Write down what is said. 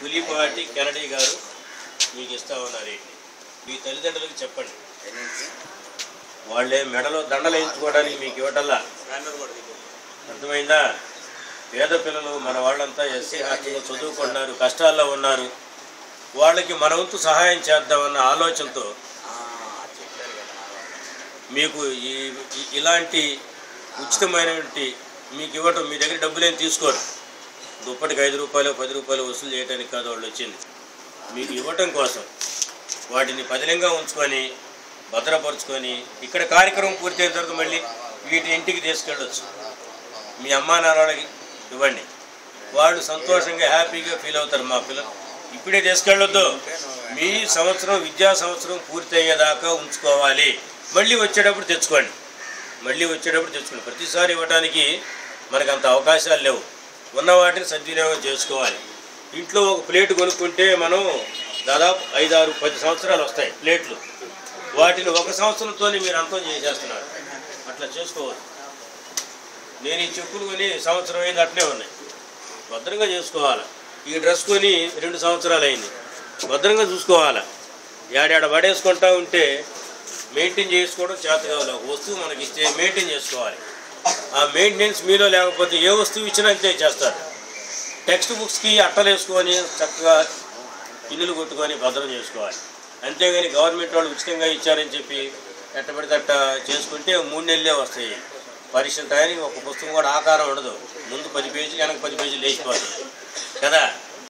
Pulipati Kennedy గారు మీకు ఇస్తా ఉన్నారు. మీ తల్లిదండ్రులకు చెప్పండి, వాళ్ళే మెడలో దండలు వేయించుకోవడానికి మీకు ఇవ్వటల్లా. అర్థమైందా? పేద పిల్లలు మన వాళ్ళంతా ఎస్సీ హాస్టల్లో చదువుకుంటున్నారు, కష్టాల్లో ఉన్నారు. వాళ్ళకి మన వంతు సహాయం చేద్దామన్న ఆలోచనతో మీకు ఇలాంటి ఉచితమైనటువంటి మీకు ఇవ్వటం. మీ దగ్గర డబ్బులేం తీసుకోరు. దుప్పటికి 5 రూపాయలు 10 రూపాయలు వసూలు చేయడానికి కాదు వాళ్ళు వచ్చింది, మీకు ఇవ్వటం కోసం. వాటిని పదిలంగా ఉంచుకొని భద్రపరుచుకొని ఇక్కడ కార్యక్రమం పూర్తయిన తర్వాత మళ్ళీ వీటిని ఇంటికి తీసుకెళ్ళవచ్చు. మీ అమ్మా నాన్నలకి ఇవ్వండి, వాళ్ళు సంతోషంగా హ్యాపీగా ఫీల్ అవుతారు. మా పిల్లలు ఇప్పుడే తీసుకెళ్ళొద్దు, మీ సంవత్సరం విద్యా సంవత్సరం పూర్తి అయ్యేదాకా ఉంచుకోవాలి. మళ్ళీ వచ్చేటప్పుడు తెచ్చుకోండి, ప్రతిసారి ఇవ్వడానికి మనకు అంత అవకాశాలు లేవు. ఉన్న వాటిని సద్వినియోగం చేసుకోవాలి. ఇంట్లో ఒక ప్లేట్ కొనుక్కుంటే మనం దాదాపు 5, 6, 10 సంవత్సరాలు వస్తాయి ప్లేట్లు. వాటిని 1 సంవత్సరంతోనే మీరు అంతం చేసేస్తున్నారు. అట్లా చేసుకోవాలి. నేను ఈ చెప్పులు కొని సంవత్సరం అయింది, అట్లే ఉన్నాయి. భద్రంగా చేసుకోవాలి. ఈ డ్రెస్ కొని 2 సంవత్సరాలు అయింది, భద్రంగా చూసుకోవాలి. ఏడాడ పడేసుకుంటా ఉంటే మెయింటైన్ చేసుకోవడం చేత కావాలి. ఒక వస్తువు మనకి ఇస్తే మెయింటైన్ చేసుకోవాలి. ఆ మెయింటెనెన్స్ మీలో లేకపోతే ఏ వస్తువు ఇచ్చినా అంతే చేస్తారు. టెక్స్ట్ బుక్స్కి అట్టలు వేసుకొని చక్కగా పిన్నులు కొట్టుకొని భద్రం చేసుకోవాలి. అంతేగాని గవర్నమెంట్ వాళ్ళు ఉచితంగా ఇచ్చారని చెప్పి ఎట్టబడితే అట్ట చేసుకుంటే 3 నెలలే వస్తాయి. పరీక్ష టైంకి ఒక పుస్తకం కూడా ఆకారం ఉండదు. ముందు 10 పేజీలు, వెనక 10 పేజీలు లేచిపోతుంది కదా.